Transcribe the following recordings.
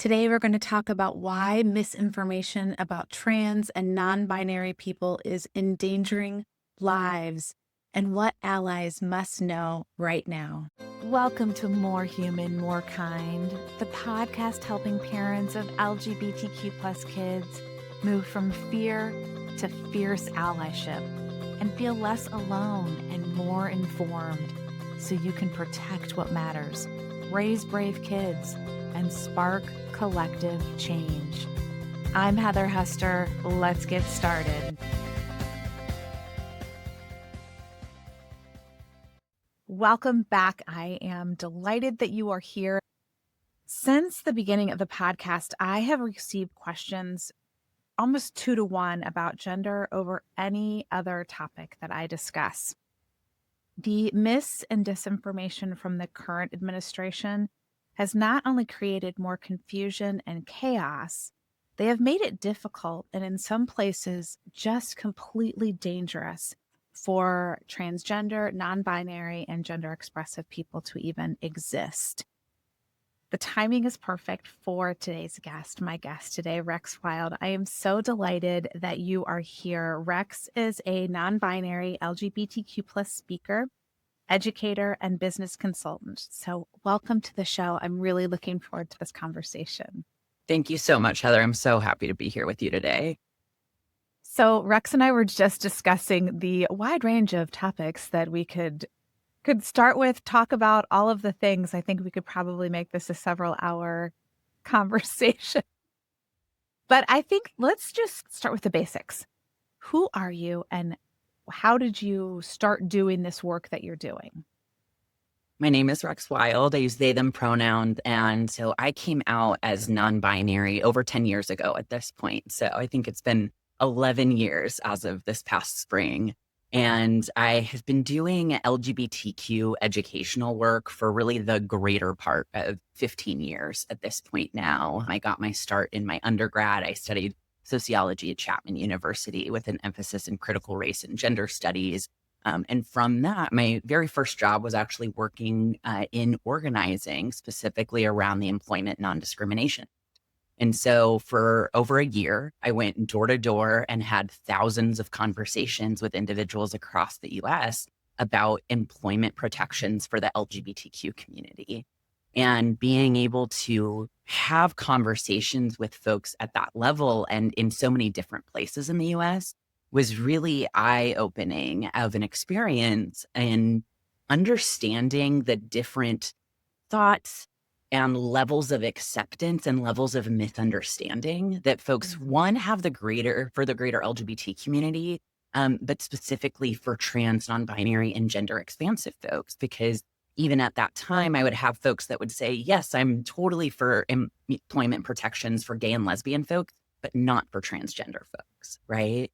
Today, we're going to talk about why misinformation about trans and non-binary people is endangering lives and what allies must know right now. Welcome to More Human, More Kind, the podcast helping parents of LGBTQ plus kids move from fear to fierce allyship and feel less alone and more informed so you can protect what matters, raise brave kids, and spark collective change. I'm Heather Hester. Let's get started. Welcome back. I am delighted that you are here. Since the beginning of the podcast, I have received questions almost 2-to-1 about gender over any other topic that I discuss. The mis and disinformation from the current administration has not only created more confusion and chaos, they have made it difficult and in some places just completely dangerous for transgender, non-binary, and gender-expressive people to even exist. The timing is perfect for today's guest, my guest today, Rex Wild. I am so delighted that you are here. Rex is a non-binary LGBTQ plus speaker, educator, and business consultant. So welcome to the show. I'm really looking forward to this conversation. Thank you so much, Heather. I'm so happy to be here with you today. So Rex and I were just discussing the wide range of topics that we could start with, talk about all of the things. I think we could probably make this a several-hour conversation. But I think let's just start with the basics. Who are you and how did you start doing this work that you're doing? My name is Rex Wild. I use they, them pronouns. And so I came out as non-binary over 10 years ago at this point. So I think it's been 11 years as of this past spring. And I have been doing LGBTQ educational work for really the greater part of 15 years at this point now. I got my start in my undergrad. I studied sociology at Chapman University with an emphasis in critical race and gender studies. And from that, my very first job was actually working in organizing, specifically around the employment non-discrimination. And so for over a year, I went door to door and had thousands of conversations with individuals across the US about employment protections for the LGBTQ community. And being able to have conversations with folks at that level and in so many different places in the US was really eye-opening of an experience in understanding the different thoughts and levels of acceptance and levels of misunderstanding that folks, one, have for the greater LGBT community, but specifically for trans, non-binary, and gender expansive folks. Because even at that time, I would have folks that would say, yes, I'm totally for employment protections for gay and lesbian folks, but not for transgender folks, right?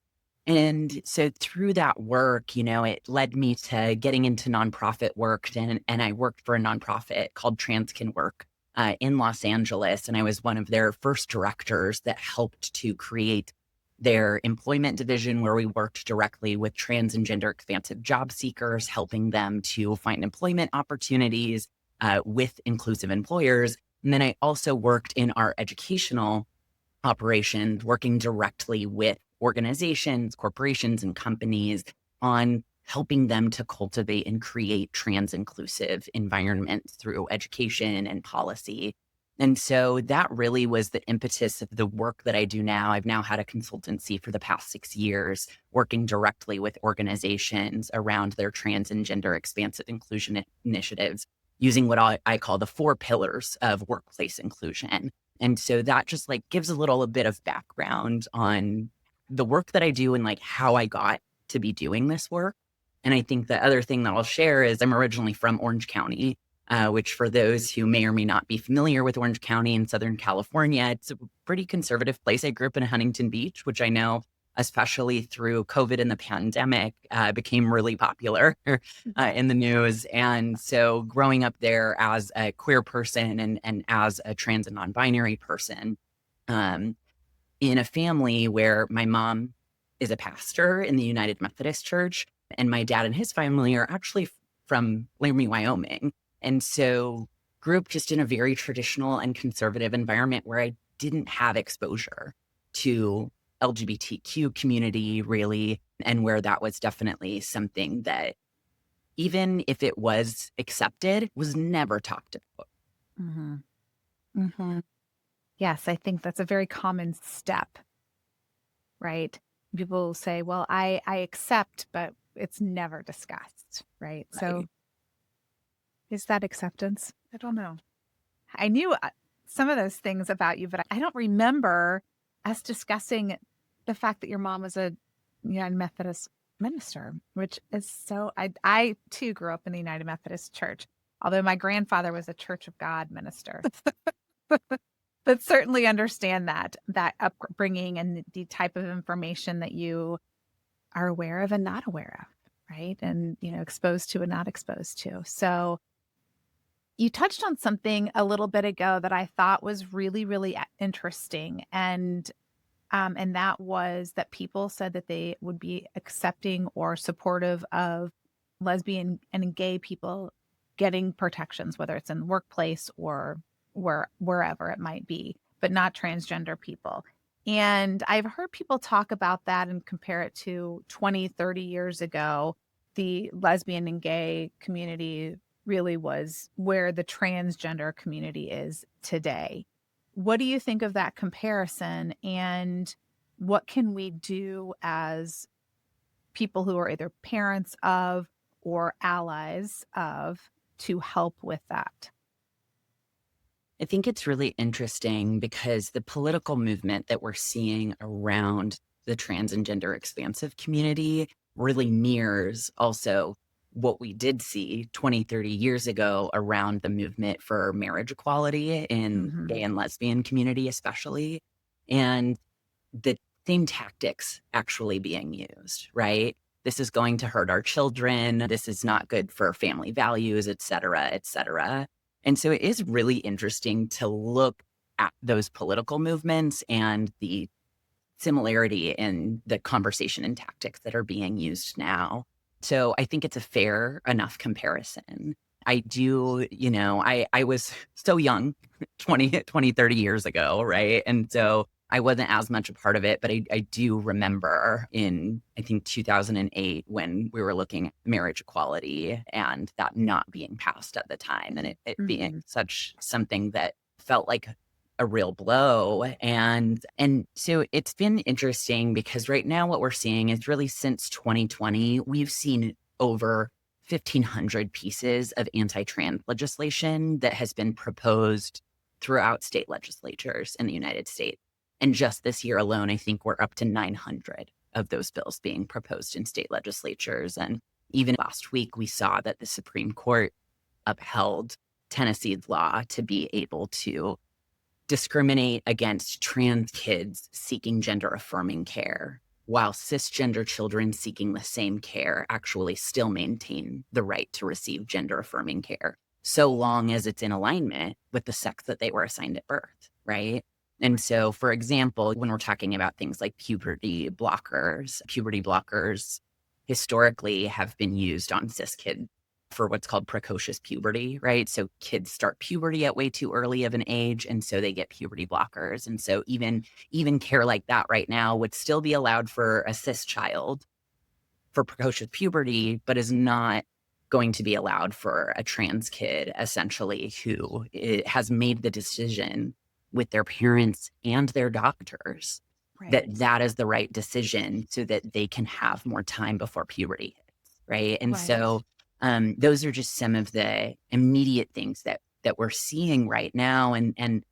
And so through that work, it led me to getting into nonprofit work. And I worked for a nonprofit called Trans Can Work in Los Angeles. And I was one of their first directors that helped to create their employment division, where we worked directly with trans and gender expansive job seekers, helping them to find employment opportunities with inclusive employers. And then I also worked in our educational operations, working directly with organizations, corporations, and companies on helping them to cultivate and create trans inclusive environments through education and policy. And so that really was the impetus of the work that I do now. I've now had a consultancy for the past 6 years, working directly with organizations around their trans and gender expansive inclusion initiatives, using what I call the 4 pillars of workplace inclusion. And so that just gives a bit of background on the work that I do and how I got to be doing this work. And I think the other thing that I'll share is I'm originally from Orange County, which for those who may or may not be familiar with Orange County in Southern California, it's a pretty conservative place. I grew up in Huntington Beach, which I know, especially through COVID and the pandemic, became really popular in the news. And so growing up there as a queer person and as a trans and non-binary person, in a family where my mom is a pastor in the United Methodist Church, and my dad and his family are actually from Laramie, Wyoming. And so grew up just in a very traditional and conservative environment where I didn't have exposure to LGBTQ community really, and where that was definitely something that, even if it was accepted, was never talked about. Mm-hmm. Mm-hmm. Yes, I think that's a very common step, right? People say, well, I accept, but it's never discussed, right? So Right. is that acceptance? I don't know. I knew some of those things about you, but I don't remember us discussing the fact that your mom was a United Methodist minister, which is so, I too grew up in the United Methodist Church, although my grandfather was a Church of God minister. But certainly understand that upbringing and the type of information that you are aware of and not aware of, right? And, exposed to and not exposed to. So you touched on something a little bit ago that I thought was really, really interesting. And that was that people said that they would be accepting or supportive of lesbian and gay people getting protections, whether it's in the workplace or wherever it might be, but not transgender people. And I've heard people talk about that and compare it to 20, 30 years ago. The lesbian and gay community really was where the transgender community is today. What do you think of that comparison, and what can we do as people who are either parents of or allies of to help with that? I think it's really interesting because the political movement that we're seeing around the trans and gender expansive community really mirrors also what we did see 20, 30 years ago around the movement for marriage equality in Mhm. gay and lesbian community, especially. And the same tactics actually being used, right? This is going to hurt our children. This is not good for family values, et cetera, et cetera. And so it is really interesting to look at those political movements and the similarity in the conversation and tactics that are being used now. So I think it's a fair enough comparison. I do, I was so young 30 years ago, right? And so I wasn't as much a part of it, but I do remember in, I think, 2008 when we were looking at marriage equality and that not being passed at the time, and it being Mhm. such something that felt like a real blow. And so it's been interesting because right now what we're seeing is really since 2020, we've seen over 1,500 pieces of anti-trans legislation that has been proposed throughout state legislatures in the United States. And just this year alone, I think we're up to 900 of those bills being proposed in state legislatures. And even last week, we saw that the Supreme Court upheld Tennessee's law to be able to discriminate against trans kids seeking gender affirming care, while cisgender children seeking the same care actually still maintain the right to receive gender affirming care, so long as it's in alignment with the sex that they were assigned at birth, right? And so, for example, when we're talking about things like puberty blockers historically have been used on cis kids for what's called precocious puberty, right? So kids start puberty at way too early of an age, and so they get puberty blockers. And so even care like that right now would still be allowed for a cis child for precocious puberty, but is not going to be allowed for a trans kid, essentially, who has made the decision with their parents and their doctors that Right. that is the right decision so that they can have more time before puberty hits, right? And Right. so those are just some of the immediate things that we're seeing right now. And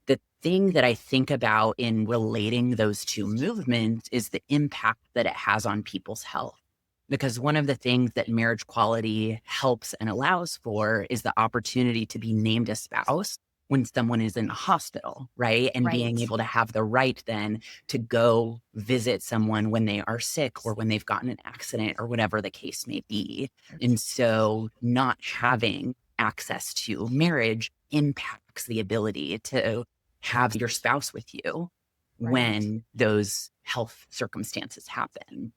the thing that I think about in relating those two movements is the impact that it has on people's health. Because one of the things that marriage equality helps and allows for is the opportunity to be named a spouse when someone is in a hospital, right? And being Right. able to have the right then to go visit someone when they are sick or when they've gotten an accident or whatever the case may be. And so not having access to marriage impacts the ability to have your spouse with you Right. when those health circumstances happen.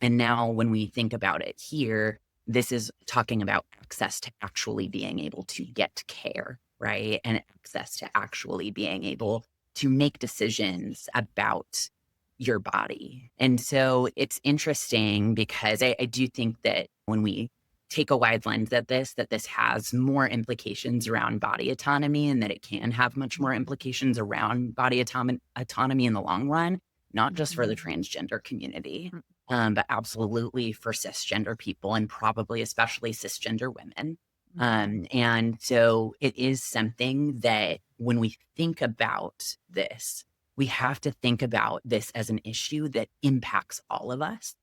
And now when we think about it here, this is talking about access to actually being able to get care, right? And access to actually being able to make decisions about your body. And so it's interesting because I do think that when we take a wide lens at this, that this has more implications around body autonomy and that it can have much more implications around body autonomy in the long run, not just for the transgender community, but absolutely for cisgender people and probably especially cisgender women. And so it is something that when we think about this, we have to think about this as an issue that impacts all of us,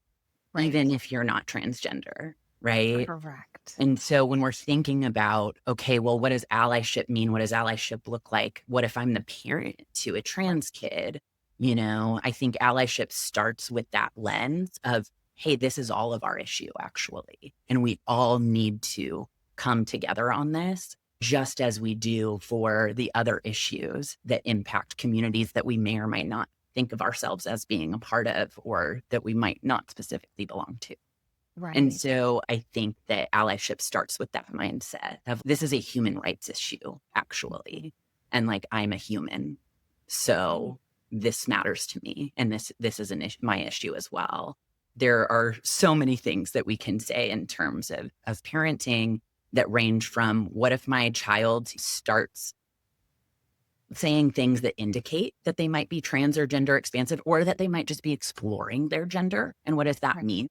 even if you're not transgender, right? Correct. And so when we're thinking about, okay, well, what does allyship mean? What does allyship look like? What if I'm the parent to a trans kid? I think allyship starts with that lens of, hey, this is all of our issue, actually. And we all need to come together on this, just as we do for the other issues that impact communities that we may or might not think of ourselves as being a part of, or that we might not specifically belong to. And so I think that allyship starts with that mindset of this is a human rights issue, actually. And like, I'm a human. So this matters to me. And this is my issue as well. There are so many things that we can say in terms of parenting that range from what if my child starts saying things that indicate that they might be trans or gender expansive, or that they might just be exploring their gender. And what does that mean?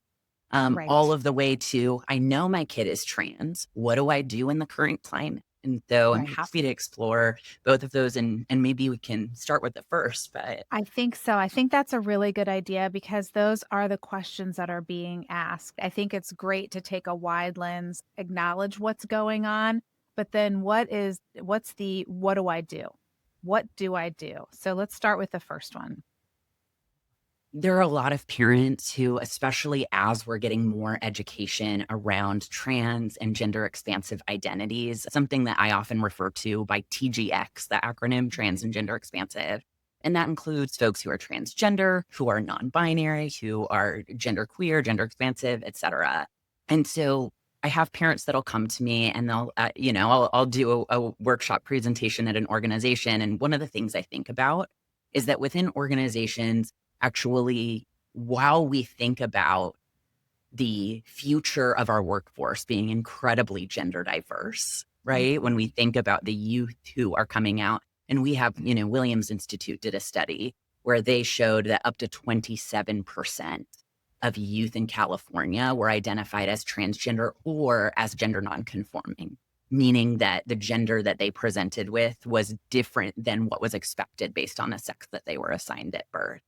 All of the way to, I know my kid is trans. What do I do in the current climate? And so I'm happy to explore both of those, and maybe we can start with the first, but I think so. I think that's a really good idea because those are the questions that are being asked. I think it's great to take a wide lens, acknowledge what's going on, but then what do I do? What do I do? So let's start with the first one. there are a lot of parents who, especially as we're getting more education around trans and gender expansive identities, something that I often refer to by TGX, the acronym trans and gender expansive. And that includes folks who are transgender, who are non-binary, who are genderqueer, gender expansive, et cetera. And so I have parents that'll come to me and they'll, I'll do a workshop presentation at an organization. And one of the things I think about is that within organizations, actually, while we think about the future of our workforce being incredibly gender diverse, right? When we think about the youth who are coming out, and we have, Williams Institute did a study where they showed that up to 27% of youth in California were identified as transgender or as gender nonconforming, meaning that the gender that they presented with was different than what was expected based on the sex that they were assigned at birth.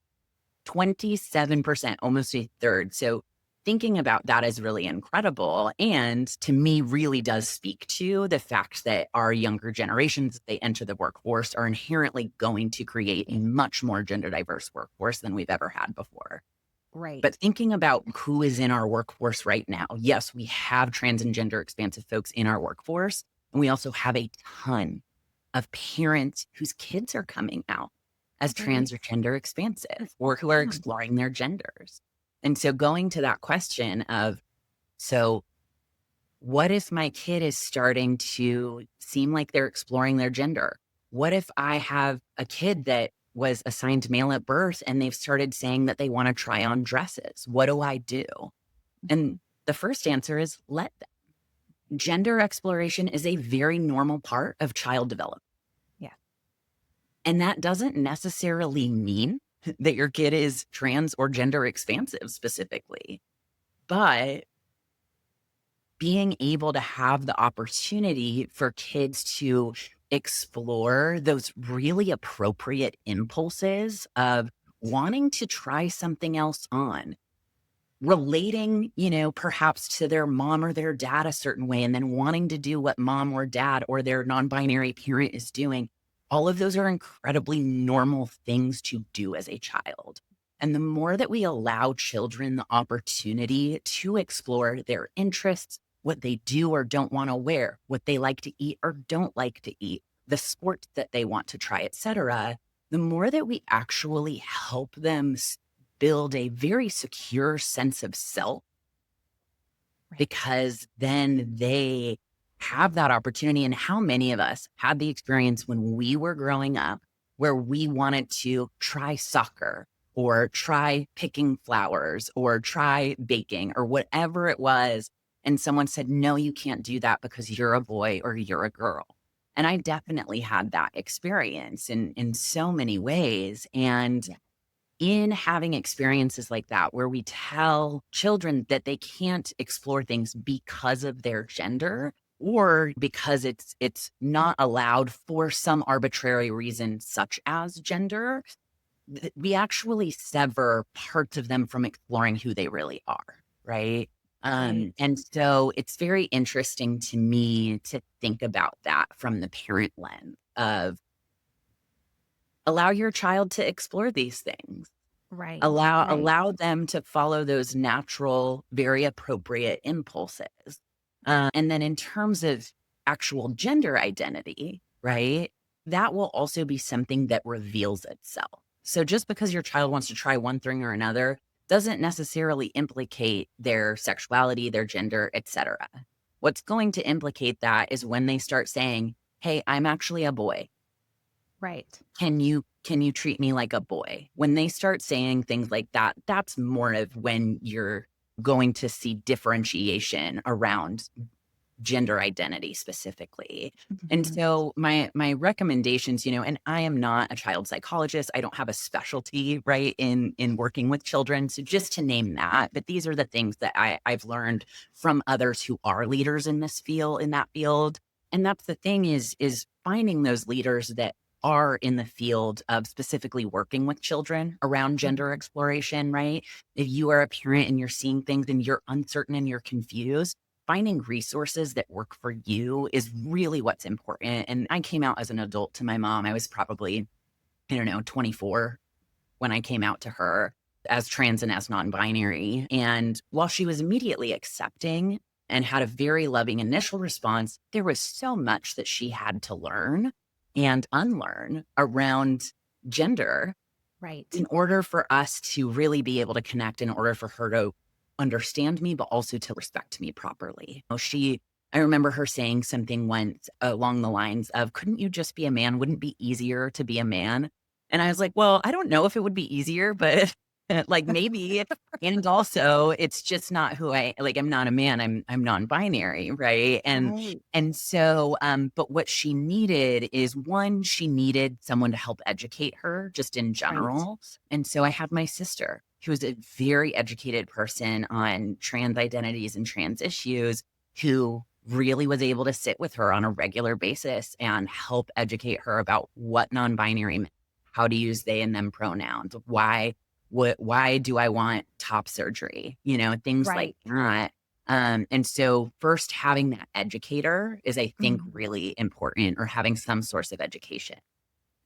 27%, almost a third. So thinking about that is really incredible. And to me, really does speak to the fact that our younger generations, they enter the workforce, are inherently going to create a much more gender diverse workforce than we've ever had before. Right. But thinking about who is in our workforce right now, yes, we have trans and gender expansive folks in our workforce. And we also have a ton of parents whose kids are coming out as trans or gender expansive, or who are exploring their genders. And so going to that question of, so what if my kid is starting to seem like they're exploring their gender? What if I have a kid that was assigned male at birth and they've started saying that they want to try on dresses? What do I do? And the first answer is let them. Gender exploration is a very normal part of child development. And that doesn't necessarily mean that your kid is trans or gender expansive specifically, but being able to have the opportunity for kids to explore those really appropriate impulses of wanting to try something else on, relating, perhaps to their mom or their dad a certain way, and then wanting to do what mom or dad or their non-binary parent is doing. All of those are incredibly normal things to do as a child. And the more that we allow children the opportunity to explore their interests, what they do or don't want to wear, what they like to eat or don't like to eat, the sport that they want to try, et cetera, the more that we actually help them build a very secure sense of self, because then they have that opportunity. And how many of us had the experience when we were growing up where we wanted to try soccer or try picking flowers or try baking or whatever it was. And someone said, no, you can't do that because you're a boy or you're a girl. And I definitely had that experience in so many ways. And in having experiences like that, where we tell children that they can't explore things because of their gender or because it's not allowed for some arbitrary reason, such as gender, we actually sever parts of them from exploring who they really are, right? Right. And so it's very interesting to me to think about that from the parent lens of allow your child to explore these things. Right. Right. Allow them to follow those natural, very appropriate impulses. And then in terms of actual gender identity, right, that will also be something that reveals itself. So just because your child wants to try one thing or another doesn't necessarily implicate their sexuality, their gender, etc. What's going to implicate that is when they start saying, hey, I'm actually a boy. Right. Can you treat me like a boy? When they start saying things like that, that's more of when you're going to see differentiation around gender identity specifically. And Mhm. so my recommendations, and I am not a child psychologist. I don't have a specialty, right, in working with children. So just to name that, but these are the things that I've learned from others who are leaders in that field. And that's the thing is finding those leaders that are in the field of specifically working with children around gender Mhm. exploration, right? If you are a parent and you're seeing things and you're uncertain and you're confused, finding resources that work for you is really what's important. And I came out as an adult to my mom. I was probably, 24 when I came out to her as trans and as non-binary. And while she was immediately accepting and had a very loving initial response, there was so much that she had to learn and unlearn around gender Right. in order for us to really be able to connect, in order for her to understand me, but also to respect me properly. I remember her saying something once along the lines of, couldn't you just be a man? Wouldn't it be easier to be a man? And I was like, well, I don't know if it would be easier, but like maybe. And also it's just not who I'm not a man. I'm non-binary. Right. Right. And so, but what she needed is one, she needed someone to help educate her just in Right. general. And so I had my sister, who was a very educated person on trans identities and trans issues, who really was able to sit with her on a regular basis and help educate her about what non-binary meant, how to use they and them pronouns, why do I want top surgery, things like Right. that. And so first having that educator is, I think, Mhm. really important, or having some source of education.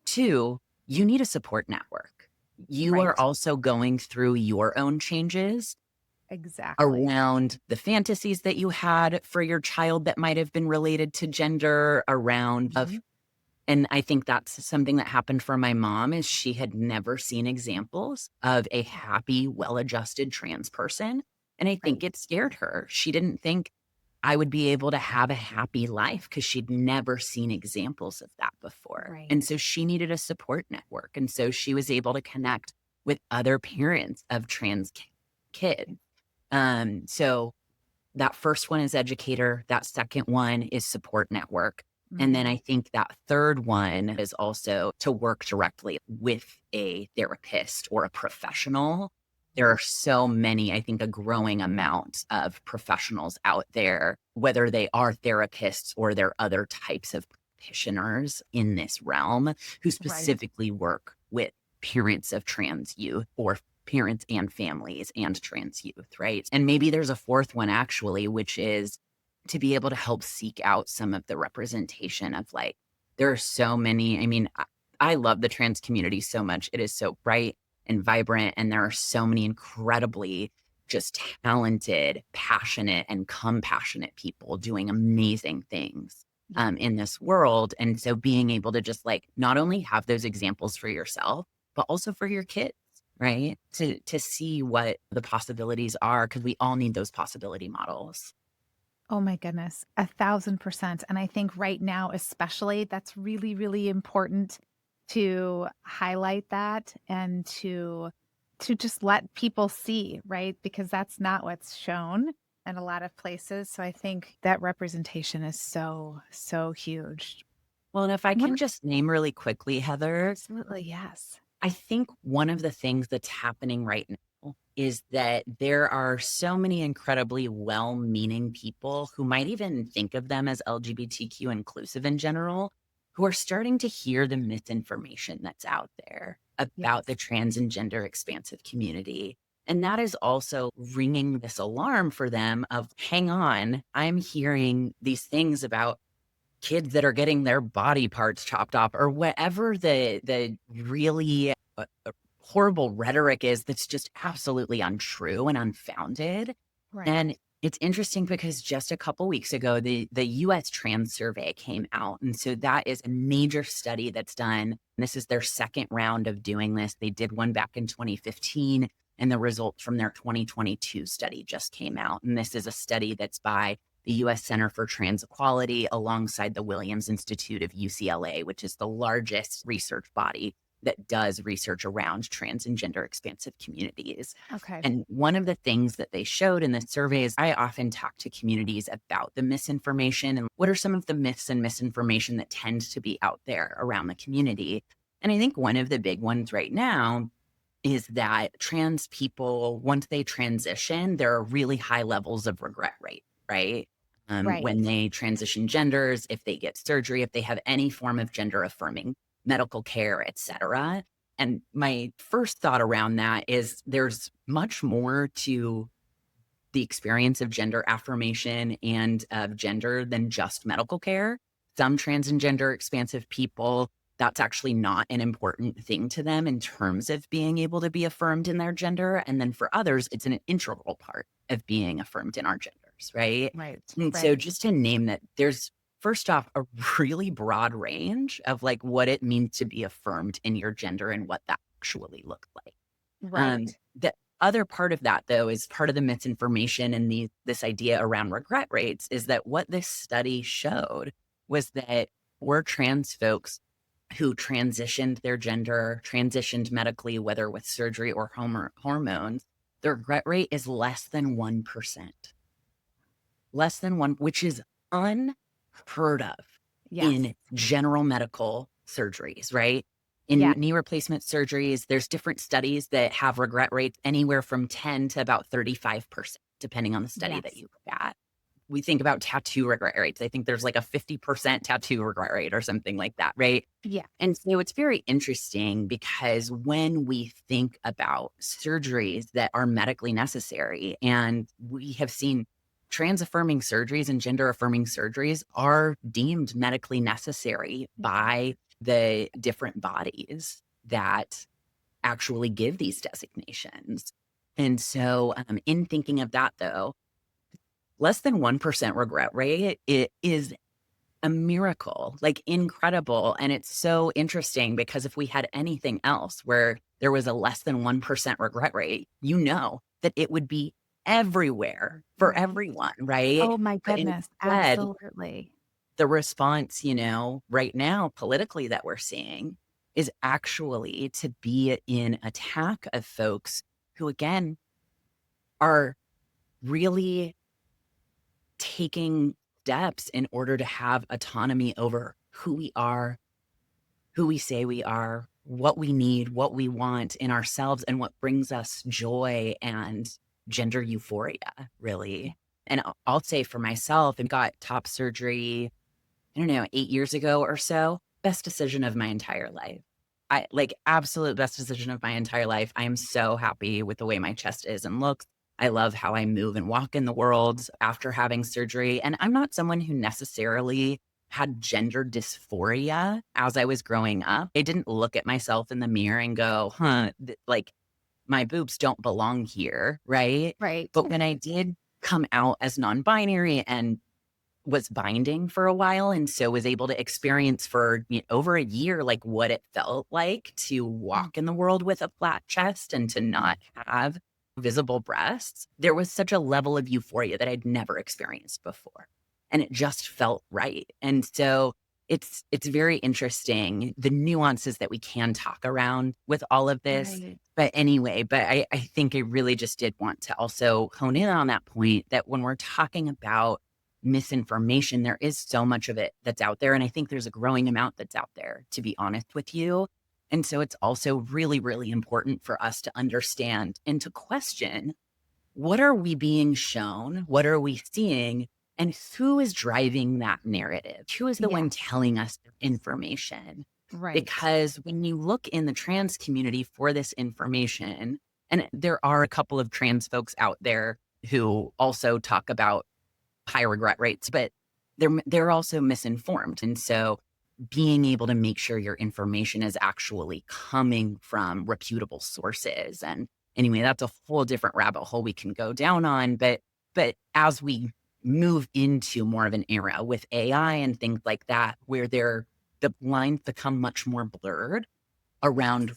Two, you need a support network. You are Right. also going through your own changes Exactly. around the fantasies that you had for your child that might have been related to gender, around of, Mhm. and I think that's something that happened for my mom, is she had never seen examples of a happy, well-adjusted trans person. And I think Right. it scared her. She didn't think I would be able to have a happy life because she'd never seen examples of that before. And Right. so she needed a support network. And so she was able to connect with other parents of trans kids. So that first one is educator. That second one is support network. And then Mhm. I think that third one is also to work directly with a therapist or a professional. There are so many, I think, a growing amount of professionals out there, whether they are therapists or they're other types of practitioners in this realm, who Right. specifically work with parents of trans youth, or parents and families and trans youth, right? And maybe there's a fourth one actually, which is to be able to help seek out some of the representation of, like, there are so many. I mean, I love the trans community so much. It is so bright and vibrant, and there are so many incredibly just talented, passionate, and compassionate people doing amazing things Yeah. in this world. And so being able to just, like, not only have those examples for yourself, but also for your kids, right? To see what the possibilities are, because we all need those possibility models. Oh my goodness, 1,000%. And I think right now, especially, that's really, really important to highlight that and to just let people see, right? Because that's not what's shown in a lot of places. So I think that representation is so, so huge. Well, and if I What can just name really quickly, Heather, absolutely, yes. I think one of the things that's happening right now is that there are so many incredibly well-meaning people who might even think of them as LGBTQ inclusive in general, who are starting to hear the misinformation that's out there about Yes. the trans and gender expansive community. And that is also ringing this alarm for them of, hang on, I'm hearing these things about kids that are getting their body parts chopped off or whatever the really horrible rhetoric is that's just absolutely untrue and unfounded. Right. And it's interesting because just a couple weeks ago, the US Trans Survey came out. And so that is a major study that's done. This is their second round of doing this. They did one back in 2015, and the results from their 2022 study just came out. And this is a study that's by the US Center for Trans Equality alongside the Williams Institute of UCLA, which is the largest research body that does research around trans and gender expansive communities. Okay. And one of the things that they showed in the survey is I often talk to communities about the misinformation and what are some of the myths and misinformation that tend to be out there around the community. And I think one of the big ones right now is that trans people, once they transition, there are really high levels of regret rate, right? Right. When they transition genders, if they get surgery, if they have any form of gender affirming medical care, et cetera. And my first thought around that is there's much more to the experience of gender affirmation and of gender than just medical care. Some trans and gender expansive people, that's actually not an important thing to them in terms of being able to be affirmed in their gender. And then for others, it's an integral part of being affirmed in our genders, right? Right. And so Right. just to name that, there's first off a really broad range of like what it means to be affirmed in your gender and what that actually looks like. Right. The other part of that, though, is part of the misinformation and this idea around regret rates is that what this study showed was that for trans folks who transitioned their gender, transitioned medically, whether with surgery or hormones, the regret rate is less than 1%. Less than one, which is unheard of Yes. in general medical surgeries, right? In Yeah. knee replacement surgeries, there's different studies that have regret rates anywhere from 10 to about 35%, depending on the study that Yes. you look at. We think about tattoo regret rates. I think there's like a 50% tattoo regret rate or something like that, right? Yeah. And so it's very interesting because when we think about surgeries that are medically necessary, and we have seen trans affirming surgeries and gender affirming surgeries are deemed medically necessary by the different bodies that actually give these designations. And so, in thinking of that, though, less than 1% regret rate, it is a miracle, like incredible. And it's so interesting because if we had anything else where there was a less than 1% regret rate, you know that it would be everywhere for Right. everyone, right? Oh my But goodness. instead, Absolutely. the response, right now, politically that we're seeing is actually to be in attack of folks who, again, are really taking steps in order to have autonomy over who we are, who we say we are, what we need, what we want in ourselves, and what brings us joy and gender euphoria, really. And I'll say for myself, I got top surgery, I don't know, 8 years ago or so. Best decision of my entire life. I like absolute best decision of my entire life. I am so happy with the way my chest is and looks. I love how I move and walk in the world after having surgery. And I'm not someone who necessarily had gender dysphoria as I was growing up. I didn't look at myself in the mirror and go, like my boobs don't belong here. Right. Right. But when I did come out as non binary and was binding for a while and so was able to experience for over a year like what it felt like to walk in the world with a flat chest and to not have visible breasts, there was such a level of euphoria that I'd never experienced before. And it just felt right. And so it's very interesting, the nuances that we can talk around with all of this. Right. But anyway, I think I really just did want to also hone in on that point that when we're talking about misinformation, there is so much of it that's out there. And I think there's a growing amount that's out there, to be honest with you. And so it's also really, really important for us to understand and to question, what are we being shown? What are we seeing? And who is driving that narrative? Who is the Yeah. one telling us the information? Right. Because when you look in the trans community for this information, and there are a couple of trans folks out there who also talk about high regret rates, but they're also misinformed. And so being able to make sure your information is actually coming from reputable sources. And anyway, that's a whole different rabbit hole we can go down on. But as we move into more of an era with AI and things like that, where the lines become much more blurred around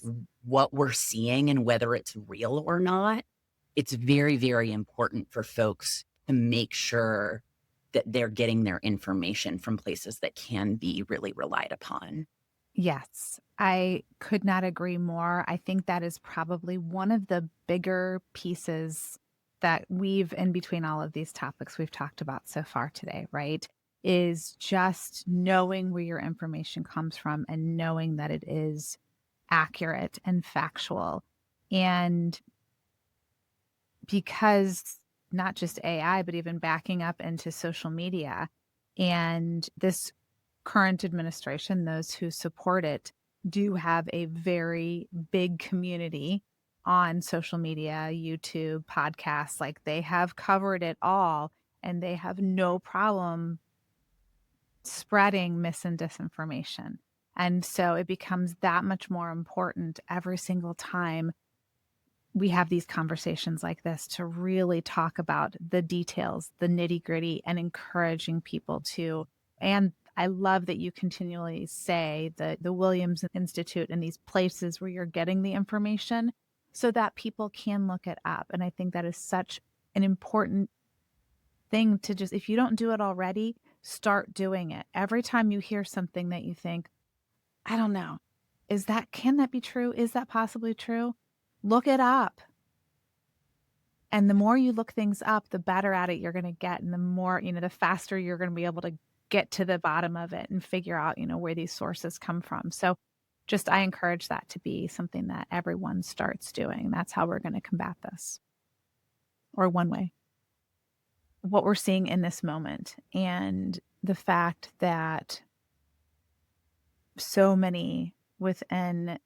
what we're seeing and whether it's real or not, it's very, very important for folks to make sure that they're getting their information from places that can be really relied upon. Yes, I could not agree more. I think that is probably one of the bigger pieces that weave in between all of these topics we've talked about so far today, right? Is just knowing where your information comes from and knowing that it is accurate and factual. And because not just AI, but even backing up into social media and this current administration, those who support it, do have a very big community on social media, YouTube, podcasts. Like they have covered it all and they have no problem spreading mis and disinformation. And so it becomes that much more important every single time we have these conversations like this to really talk about the details, the nitty gritty, and encouraging people to. And I love that you continually say the Williams Institute and these places where you're getting the information so that people can look it up. And I think that is such an important thing to just, if you don't do it already, start doing it. Every time you hear something that you think, I don't know, can that be true? Is that possibly true? Look it up. And the more you look things up, the better at it you're going to get. And the more, the faster you're going to be able to get to the bottom of it and figure out, where these sources come from. So I encourage that to be something that everyone starts doing. That's how we're going to combat this, or one way. What we're seeing in this moment and the fact that so many within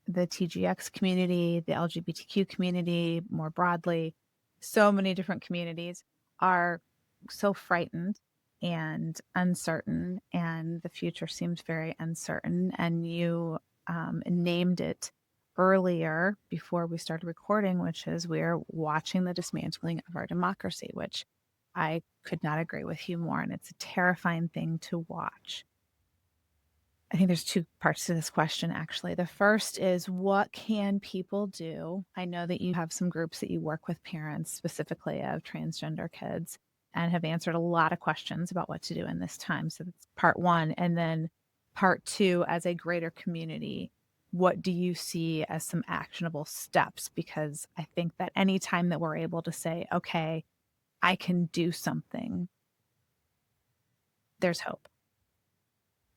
the TGX community, the LGBTQ community, more broadly, so many different communities are so frightened and uncertain, and the future seems very uncertain. And you named it earlier before we started recording, which is we're watching the dismantling of our democracy, which I could not agree with you more. And it's a terrifying thing to watch. I think there's two parts to this question, actually. The first is, what can people do? I know that you have some groups that you work with parents specifically of transgender kids and have answered a lot of questions about what to do in this time. So that's part one. And then part two, as a greater community, what do you see as some actionable steps? Because I think that anytime that we're able to say, okay, I can do something, there's hope.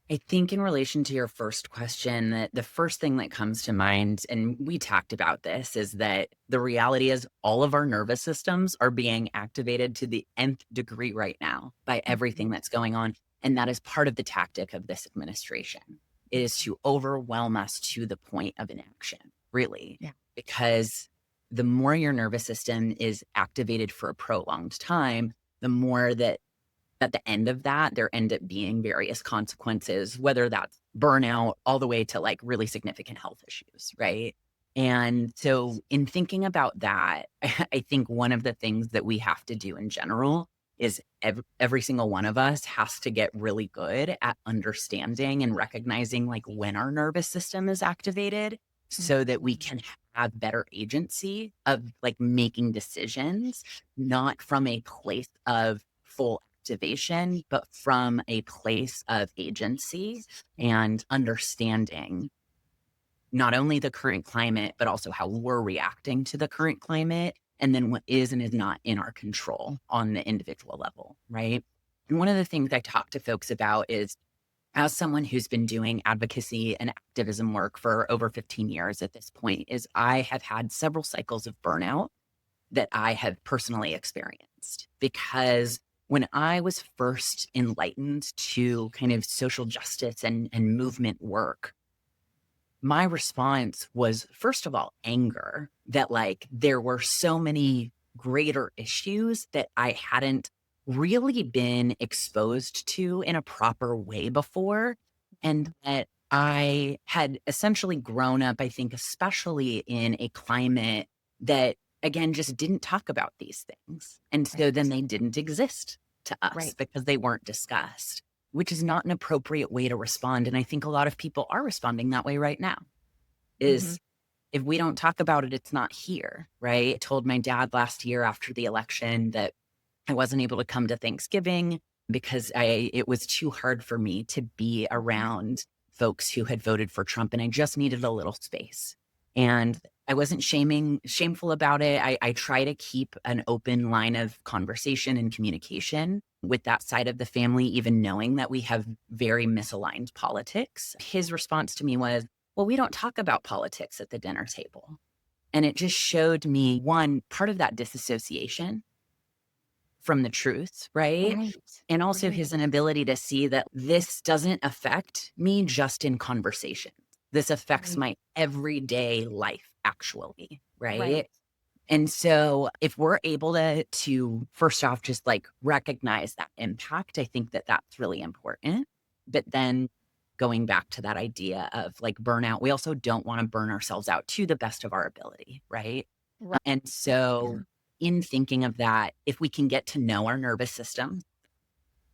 I think in relation to your first question, that the first thing that comes to mind, and we talked about this, is that the reality is all of our nervous systems are being activated to the nth degree right now by everything that's going on. And that is part of the tactic of this administration. It is to overwhelm us to the point of inaction, really. Yeah. Because the more your nervous system is activated for a prolonged time, the more that at the end of that, there end up being various consequences, whether that's burnout all the way to like really significant health issues, right? And so in thinking about that, I think one of the things that we have to do in general is every single one of us has to get really good at understanding and recognizing like when our nervous system is activated so that we can have better agency of like making decisions, not from a place of full activation, but from a place of agency and understanding not only the current climate, but also how we're reacting to the current climate, and then what is and is not in our control on the individual level, right? And one of the things I talk to folks about is, as someone who's been doing advocacy and activism work for over 15 years at this point, is I have had several cycles of burnout that I have personally experienced. Because when I was first enlightened to kind of social justice and movement work, my response was, first of all, anger that like there were so many greater issues that I hadn't really been exposed to in a proper way before. And that I had essentially grown up, I think, especially in a climate that, again, just didn't talk about these things. And so then they didn't exist to us because they weren't discussed, which is not an appropriate way to respond. And I think a lot of people are responding that way right now, is if we don't talk about it, it's not here, right? I told my dad last year after the election that I wasn't able to come to Thanksgiving because it was too hard for me to be around folks who had voted for Trump, and I just needed a little space. And I wasn't shameful about it. I try to keep an open line of conversation and communication with that side of the family, even knowing that we have very misaligned politics. His response to me was, well, we don't talk about politics at the dinner table. And it just showed me, one, part of that disassociation from the truth, right? And also his inability to see that this doesn't affect me just in conversation. This affects my everyday life, actually, right? And so if we're able to first off, just like recognize that impact, I think that that's really important. But then going back to that idea of like burnout, we also don't want to burn ourselves out to the best of our ability, right? And so in thinking of that, if we can get to know our nervous system,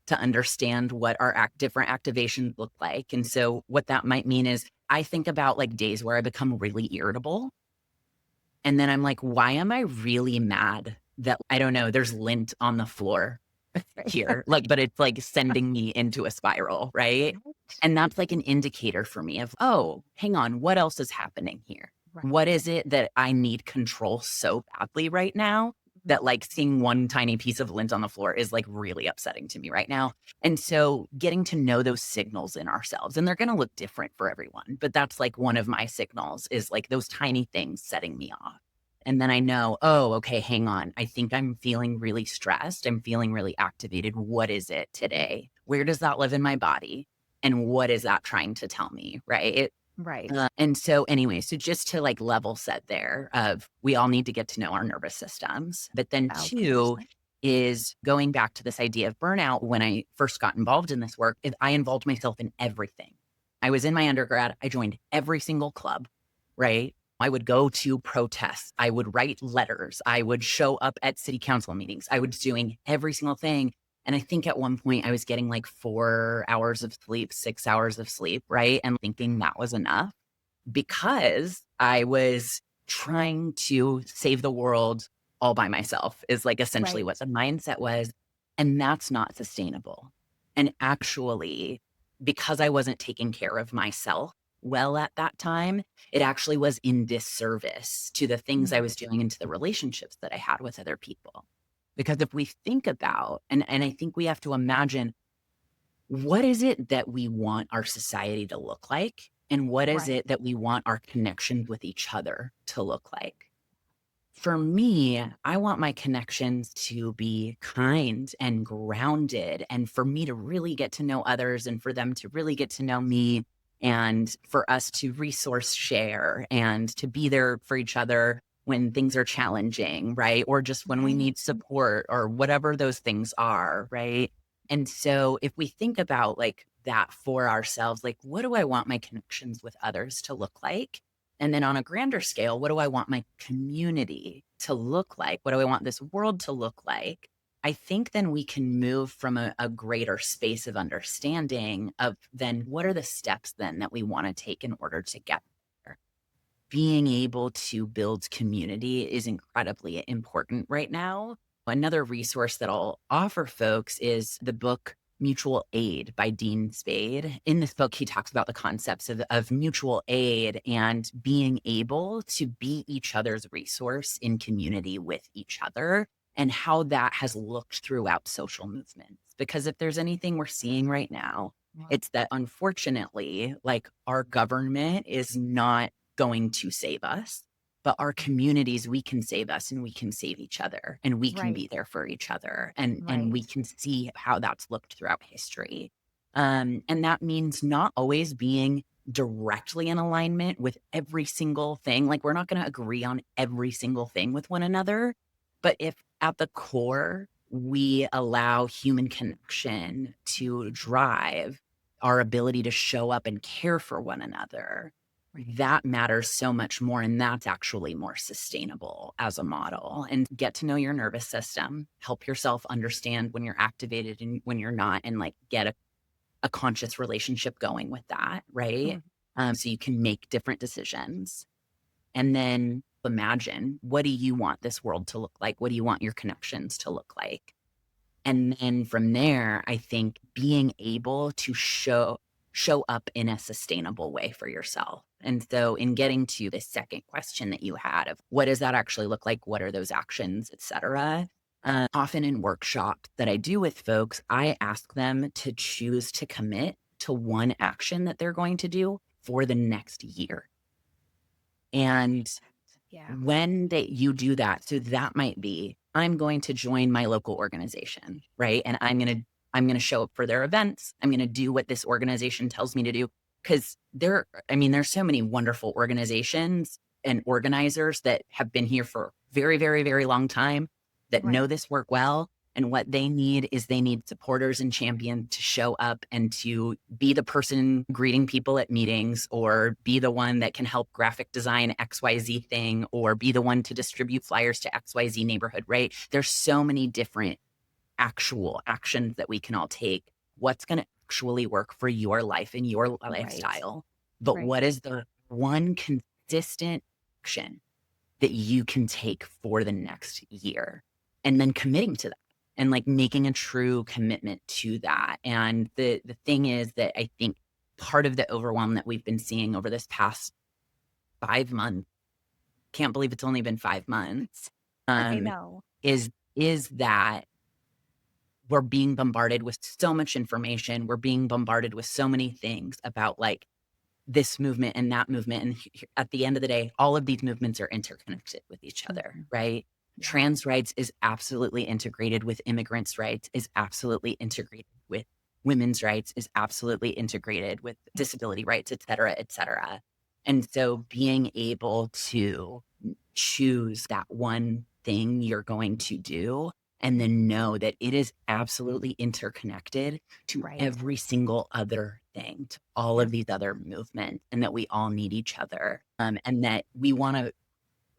to understand what our different activations look like. And so what that might mean is I think about like days where I become really irritable. And then I'm like, why am I really mad that, I don't know, there's lint on the floor here, like, but it's like sending me into a spiral, right? And that's like an indicator for me of, oh, hang on, what else is happening here? What is it that I need control so badly right now that like seeing one tiny piece of lint on the floor is like really upsetting to me right now? And so getting to know those signals in ourselves, and they're going to look different for everyone, but that's like one of my signals is like those tiny things setting me off. And then I know, oh, okay, hang on. I think I'm feeling really stressed. I'm feeling really activated. What is it today? Where does that live in my body? And what is that trying to tell me? Right. And so anyway, so just to like level set there of we all need to get to know our nervous systems. But then two is going back to this idea of burnout. When I first got involved in this work, I involved myself in everything. I was in my undergrad. I joined every single club, right? I would go to protests. I would write letters. I would show up at city council meetings. I was doing every single thing. And I think at one point I was getting like 4 hours of sleep, 6 hours of sleep, right? And thinking that was enough because I was trying to save the world all by myself is like essentially what the mindset was. And that's not sustainable. And actually, because I wasn't taking care of myself well at that time, it actually was in disservice to the things I was doing and to the relationships that I had with other people. Because if we think about, and I think we have to imagine, what is it that we want our society to look like? And what is it that we want our connections with each other to look like? For me, I want my connections to be kind and grounded, and for me to really get to know others and for them to really get to know me, and for us to resource share and to be there for each other when things are challenging, right? Or just when we need support or whatever those things are, right? And so if we think about like that for ourselves, like, what do I want my connections with others to look like? And then on a grander scale, what do I want my community to look like? What do I want this world to look like? I think then we can move from a greater space of understanding of then what are the steps then that we want to take in order to get there? being able to build community is incredibly important right now. Another resource that I'll offer folks is the book Mutual Aid by Dean Spade. In this book, he talks about the concepts of mutual aid and being able to be each other's resource in community with each other, and how that has looked throughout social movements. Because if there's anything we're seeing right now, it's that unfortunately, like, our government is not going to save us, but our communities, we can save us and we can save each other and we can Right. be there for each other. And we Right. can see how that's looked throughout history. And that means not always being directly in alignment with every single thing. Like, we're not going to agree on every single thing with one another. But if at the core, we allow human connection to drive our ability to show up and care for one another, that matters so much more. And that's actually more sustainable as a model. And get to know your nervous system, help yourself understand when you're activated and when you're not, and like get a conscious relationship going with that, right? So you can make different decisions. And then imagine, what do you want this world to look like? What do you want your connections to look like? And then from there, I think being able to show up in a sustainable way for yourself. And so in getting to the second question that you had of what does that actually look like? What are those actions, et cetera? Often in workshops that I do with folks, I ask them to choose to commit to one action that they're going to do for the next year. And Yeah. when you do that, so that might be, I'm going to join my local organization, right? And I'm going to show up for their events. I'm going to do what this organization tells me to do. Because there's so many wonderful organizations and organizers that have been here for very, very, very long time that know Right. this work well. And what they need is they need supporters and champions to show up and to be the person greeting people at meetings, or be the one that can help graphic design XYZ thing, or be the one to distribute flyers to XYZ neighborhood, right? There's so many different actual actions that we can all take. What's going to actually work for your life and your lifestyle? But Right. what is the one consistent action that you can take for the next year? And then committing to that, and like making a true commitment to that. And the thing is that I think part of the overwhelm that we've been seeing over this past 5 months, can't believe it's only been 5 months, I know. is that we're being bombarded with so much information. We're being bombarded with so many things about like this movement and that movement. And at the end of the day, all of these movements are interconnected with each other, right? Yeah. Trans rights is absolutely integrated with immigrants' rights, is absolutely integrated with women's rights, is absolutely integrated with disability rights, et cetera, et cetera. And so being able to choose that one thing you're going to do, and then know that it is absolutely interconnected to Right. every single other thing, to all of these other movements, and that we all need each other. And that we want to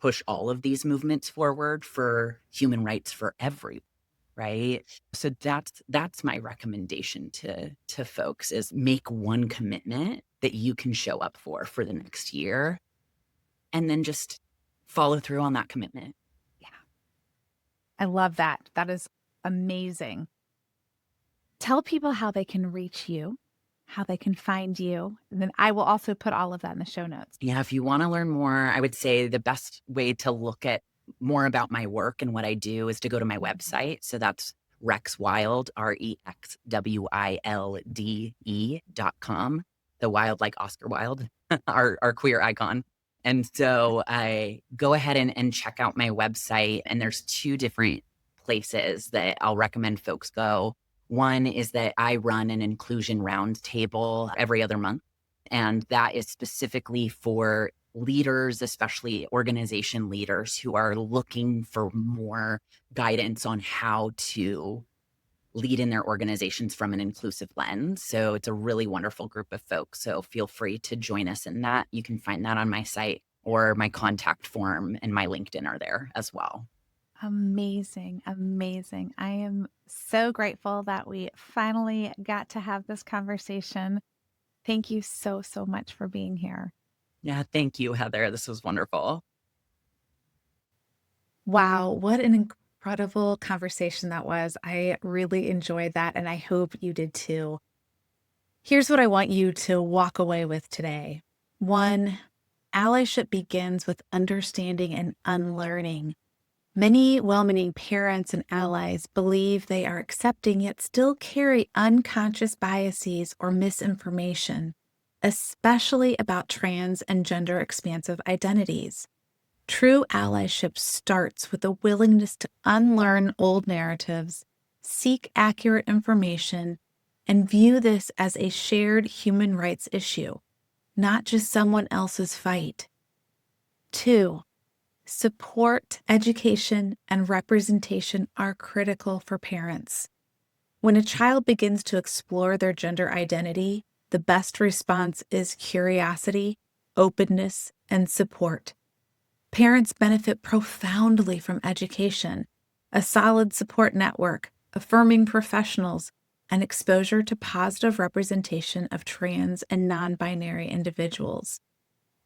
push all of these movements forward for human rights for everyone, right? So that's my recommendation to folks, is make one commitment that you can show up for the next year, and then just follow through on that commitment. I love that. That is amazing. Tell people how they can reach you, how they can find you. And then I will also put all of that in the show notes. Yeah, if you want to learn more, I would say the best way to look at more about my work and what I do is to go to my website. So that's Rex Wild, REXWILDE.com. The wild like Oscar Wilde, our queer icon. And so I go ahead and check out my website. And there's two different places that I'll recommend folks go. One is that I run an inclusion roundtable every other month. And that is specifically for leaders, especially organization leaders who are looking for more guidance on how to lead in their organizations from an inclusive lens. So it's a really wonderful group of folks. So feel free to join us in that. You can find that on my site, or my contact form and my LinkedIn are there as well. Amazing. Amazing. I am so grateful that we finally got to have this conversation. Thank you so, so much for being here. Yeah, thank you, Heather. This was wonderful. Wow, what an incredible conversation that was. I really enjoyed that, and I hope you did too. Here's what I want you to walk away with today. One, allyship begins with understanding and unlearning. Many well meaning parents and allies believe they are accepting yet still carry unconscious biases or misinformation, especially about trans and gender expansive identities. True allyship starts with a willingness to unlearn old narratives, seek accurate information, and view this as a shared human rights issue, not just someone else's fight. 2. Support, education, and representation are critical for parents. When a child begins to explore their gender identity, the best response is curiosity, openness, and support. Parents benefit profoundly from education, a solid support network, affirming professionals, and exposure to positive representation of trans and non-binary individuals.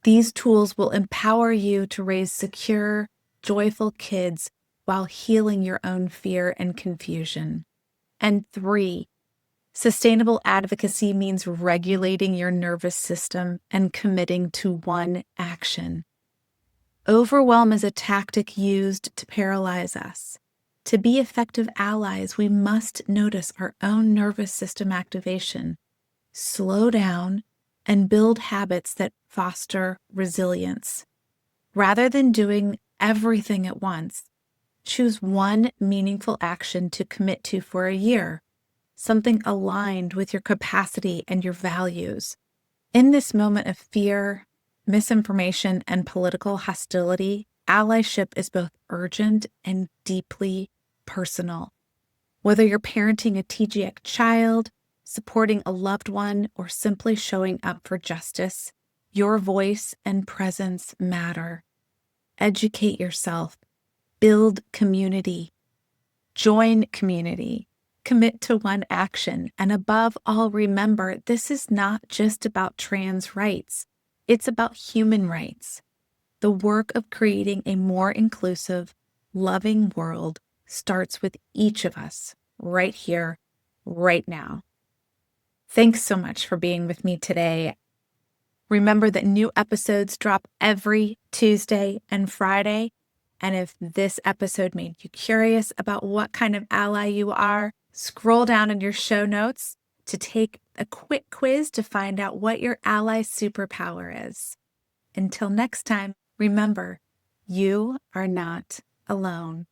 These tools will empower you to raise secure, joyful kids while healing your own fear and confusion. And 3, sustainable advocacy means regulating your nervous system and committing to one action. Overwhelm is a tactic used to paralyze us. To be effective allies, we must notice our own nervous system activation, slow down, and build habits that foster resilience. Rather than doing everything at once, choose one meaningful action to commit to for a year, something aligned with your capacity and your values. In this moment of fear, misinformation, and political hostility, allyship is both urgent and deeply personal. Whether you're parenting a TGX child, supporting a loved one, or simply showing up for justice, your voice and presence matter. Educate yourself, build community, join community, commit to one action, and above all, remember this is not just about trans rights. It's about human rights. The work of creating a more inclusive, loving world starts with each of us right here, right now. Thanks so much for being with me today. Remember that new episodes drop every Tuesday and Friday. And if this episode made you curious about what kind of ally you are, scroll down in your show notes to take a quick quiz to find out what your ally superpower is. Until next time, remember, you are not alone.